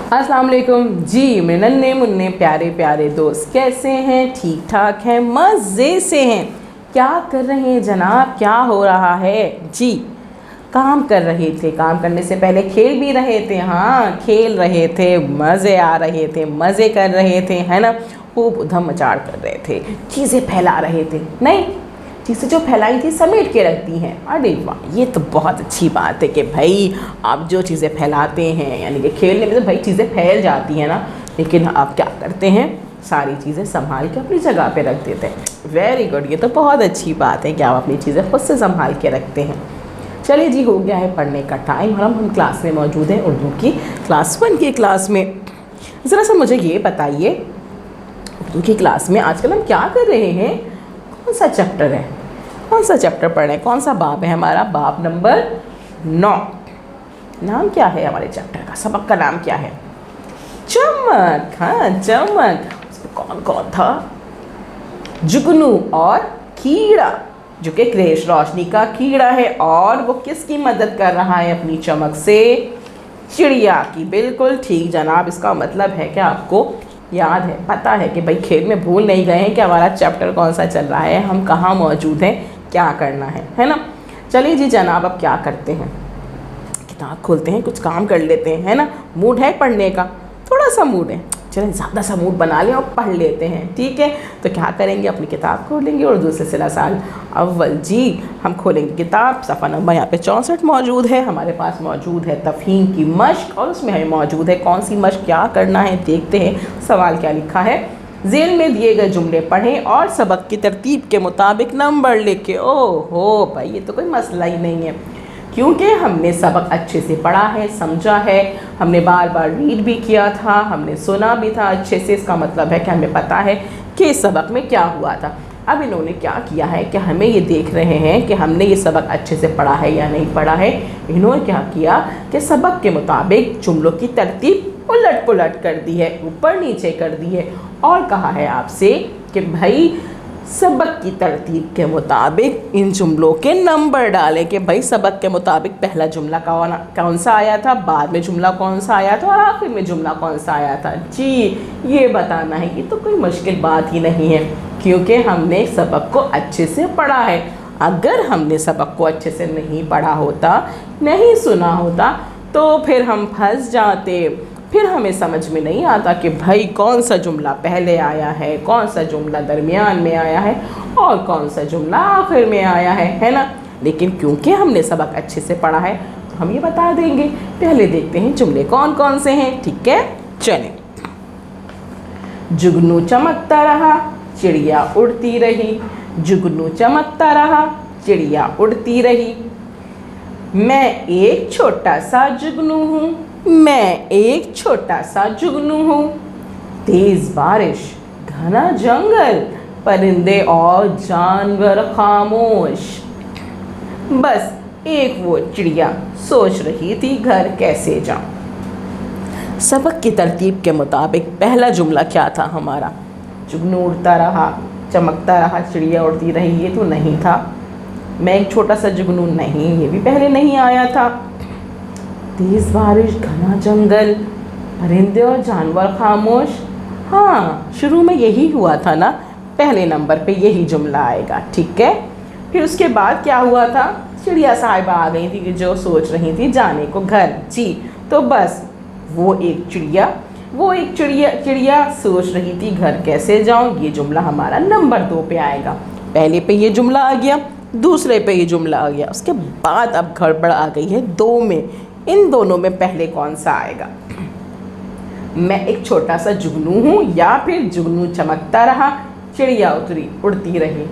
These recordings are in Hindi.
अस्सलाम वालेकुम जी। मेरे नन्हे मुन्ने प्यारे प्यारे दोस्त कैसे हैं? ठीक ठाक हैं, मज़े से हैं। क्या कर रहे हैं जनाब? क्या हो रहा है जी? काम कर रहे थे, काम करने से पहले खेल भी रहे थे। हाँ, खेल रहे थे, मज़े आ रहे थे, मज़े कर रहे थे, है ना। खूब उधम मचाड़ कर रहे थे, चीज़ें फैला रहे थे। नहीं, चीज़ें जो फैलाई थी समेट के रख दी हैं। अरे वाह, ये तो बहुत अच्छी बात है कि भाई आप जो चीज़ें फैलाते हैं, यानी कि खेलने में तो भाई चीज़ें फैल जाती हैं ना, लेकिन आप क्या करते हैं, सारी चीज़ें संभाल के अपनी जगह पे रख देते हैं। वेरी गुड, ये तो बहुत अच्छी बात है कि आप अपनी चीज़ें खुद से संभाल के रखते हैं। चलिए जी, हो गया है पढ़ने का टाइम और हम क्लास में मौजूद हैं, उर्दू की क्लास 1 की क्लास में। ज़रा सा मुझे ये बताइए, उर्दू की क्लास में आजकल हम क्या कर रहे हैं? कौन सा चैप्टर है? कौन सा चैप्टर पढ़ रहे हैं? कौन सा बाब है हमारा? बाब नंबर 9। नाम क्या है हमारे चैप्टर का? सबक का नाम क्या है? चमक। हाँ, चमक। उसमें कौन कौन था? जुगनू और कीड़ा, जो कि क्रेश रोशनी का कीड़ा है। और वो किसकी मदद कर रहा है अपनी चमक से? चिड़िया की। बिल्कुल ठीक जनाब। इसका मतलब है कि आपको याद है, पता है कि भाई खेल में भूल नहीं गए हैं कि हमारा चैप्टर कौन सा चल रहा है, हम कहाँ मौजूद हैं, क्या करना है ना। चलिए जी जनाब, अब क्या करते हैं, किताब खोलते हैं, कुछ काम कर लेते हैं, है ना। मूड है पढ़ने का? थोड़ा सा मूड है, चलें ज़्यादा सा मूड बना लें और पढ़ लेते हैं, ठीक है। तो क्या करेंगे, अपनी किताब खोलेंगे उर्दू सिलसिला साल अव्वल जी। हम खोलेंगे किताब, सफ़ा नंबर यहाँ पे 64 मौजूद है। हमारे पास मौजूद है तफ़हीम की मश्क, और उसमें हमें मौजूद है कौन सी मश्क, क्या करना है, देखते हैं सवाल क्या लिखा है। ज़ेल में दिए गए जुमले पढ़ें और सबक की तरतीब के मुताबिक नंबर लिखें। ओहो भाई, ये तो कोई मसला ही नहीं है, क्योंकि हमने सबक अच्छे से पढ़ा है, समझा है, हमने बार बार रीड भी किया था, हमने सुना भी था अच्छे से। इसका मतलब है कि हमें पता है कि इस सबक में क्या हुआ था। अब इन्होंने क्या किया है कि हमें ये देख रहे हैं कि हमने ये सबक अच्छे से पढ़ा है या नहीं पढ़ा है। इन्होंने क्या किया कि सबक के मुताबिक जुमलों की तरतीब उलट पुलट कर दी है, ऊपर नीचे कर दी है, और कहा है आपसे कि भाई सबक की तरतीब के मुताबिक इन जुमलों के नंबर डालें। कि भाई सबक के मुताबिक पहला जुमला कौन सा आया था, बाद में जुमला कौन सा आया था, और आखिर में जुमला कौन सा आया था जी, ये बताना है। ये तो कोई मुश्किल बात ही नहीं है, क्योंकि हमने सबक को अच्छे से पढ़ा है। अगर हमने सबक को अच्छे से नहीं पढ़ा होता, नहीं सुना होता, तो फिर हम फंस जाते। फिर हमें समझ में नहीं आता कि भाई कौन सा जुमला पहले आया है, कौन सा जुमला दरमियान में आया है, और कौन सा जुमला आखिर में आया है ना। लेकिन क्योंकि हमने सबक अच्छे से पढ़ा है, तो हम ये बता देंगे। पहले देखते हैं जुमले कौन कौन से हैं, ठीक है। चलें। जुगनू चमकता रहा, चिड़िया उड़ती रही। जुगनू चमकता रहा, चिड़िया उड़ती रही। मैं एक छोटा सा जुगनू हूँ, मैं एक छोटा सा जुगनू हूँ। तेज बारिश, घना जंगल, परिंदे और जानवर खामोश। बस एक वो चिड़िया सोच रही थी घर कैसे जाऊं। सबक की तरतीब के मुताबिक पहला जुमला क्या था हमारा? जुगनू उड़ता रहा, चमकता रहा, चिड़िया उड़ती रही, ये तो नहीं था। मैं एक छोटा सा जुगनू, नहीं, ये भी पहले नहीं आया था। तेज़ बारिश, घना जंगल, परिंदे और जानवर खामोश, हाँ शुरू में यही हुआ था ना, पहले नंबर पे यही जुमला आएगा, ठीक है। फिर उसके बाद क्या हुआ था? चिड़िया साहिबा आ गई थी कि जो सोच रही थी जाने को घर जी। तो बस वो एक चिड़िया सोच रही थी घर कैसे जाऊं, ये जुमला हमारा नंबर 2 पे आएगा। पहले पे ये जुमला आ गया, दूसरे पे ये जुमला आ गया, उसके बाद अब गड़बड़ आ गई है 2 में। इन दोनों में पहले कौन सा आएगा? मैं एक छोटा सा जुगनू हूँ, या फिर जुगनू चमकता रहा, चिड़िया उड़ती रही।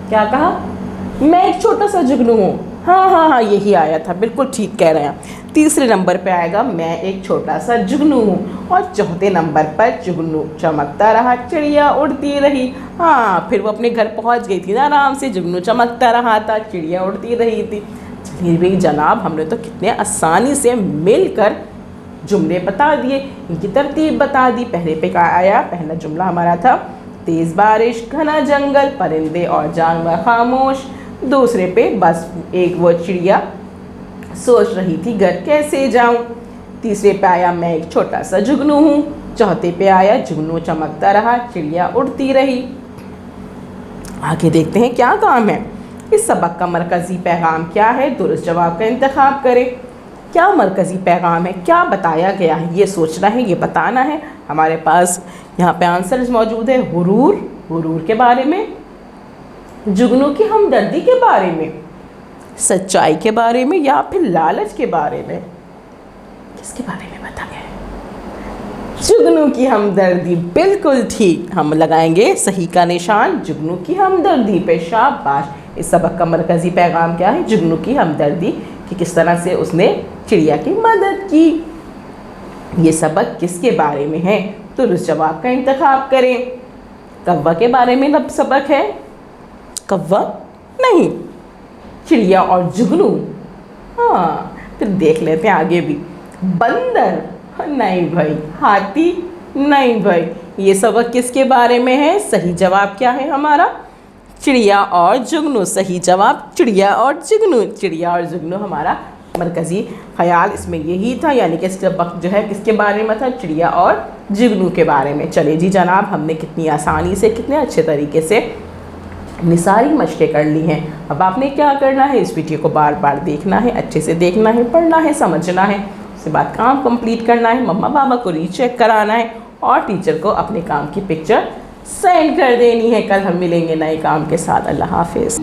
क्या कहा? मैं एक छोटा सा जुगनू हूँ। हाँ, यही आया था, बिल्कुल ठीक कह रहे हैं। तीसरे नंबर पे आएगा मैं एक छोटा सा जुगनू हूँ, और चौथे नंबर पर जुगनू चमकता रहा, चिड़िया उड़ती रही। हाँ, फिर वो अपने घर पहुँच गई थी ना आराम से, जुगनू चमकता रहा था, चिड़िया उड़ती रही थी। चलिए भाई जनाब, हमने तो कितने आसानी से मिलकर जुमले बता दिए, इनकी तरतीब बता दी। पहले पे क्या आया? पहला जुमला हमारा था तेज़ बारिश, घना जंगल, परिंदे और जानवर खामोश। दूसरे पे बस एक वो चिड़िया सोच रही थी घर कैसे जाऊं। तीसरे पे आया मैं एक छोटा सा जुगनू हूँ। चौथे पे आया जुगनू चमकता रहा, चिड़िया उड़ती रही। आगे देखते हैं क्या काम है। इस सबक का मरकज़ी पैगाम क्या है? दुरुस्त जवाब का इंतखाब करें। क्या मरकज़ी पैगाम है, क्या बताया गया है, ये सोचना है, ये बताना है। हमारे पास यहाँ पे आंसर्स मौजूद है। गुरूर के बारे में, जुगनू की हमदर्दी के बारे में, सच्चाई के बारे में, या फिर लालच के बारे में? किसके बारे में बताया है? जुगनू की हमदर्दी, बिल्कुल ठीक। हम लगाएंगे सही का निशान जुगनू की हमदर्दी पे। शाबाश। इस सबक का मरकज़ी पैगाम क्या है? जुगनू की हमदर्दी, कि किस तरह से उसने चिड़िया की मदद की। ये सबक किसके बारे में है? तो उस जवाब का इंतखाब करें। कौवा के बारे में सबक है? कौवा नहीं, चिड़िया और जुगनू। हाँ, फिर देख लेते हैं आगे भी। बंदर नहीं भाई, हाथी नहीं भाई। ये सबक किसके बारे में है? सही जवाब क्या है हमारा? चिड़िया और जुगनू। सही जवाब चिड़िया और जुगनू। चिड़िया और जुगनू हमारा मरकज़ी ख्याल इसमें यही था, यानी कि सबक जो है किसके बारे में था? चिड़िया और जुगनू के बारे में। चले जी जनाब, हमने कितनी आसानी से, कितने अच्छे तरीके से अपनी सारी मशक़ें कर ली हैं। अब आपने क्या करना है? इस वीडियो को बार बार देखना है, अच्छे से देखना है, पढ़ना है, समझना है। उसके बाद काम कंप्लीट करना है, मम्मा पापा को रीचेक कराना है और टीचर को अपने काम की पिक्चर सेंड कर देनी है। कल हम मिलेंगे नए काम के साथ। अल्लाह हाफिज़।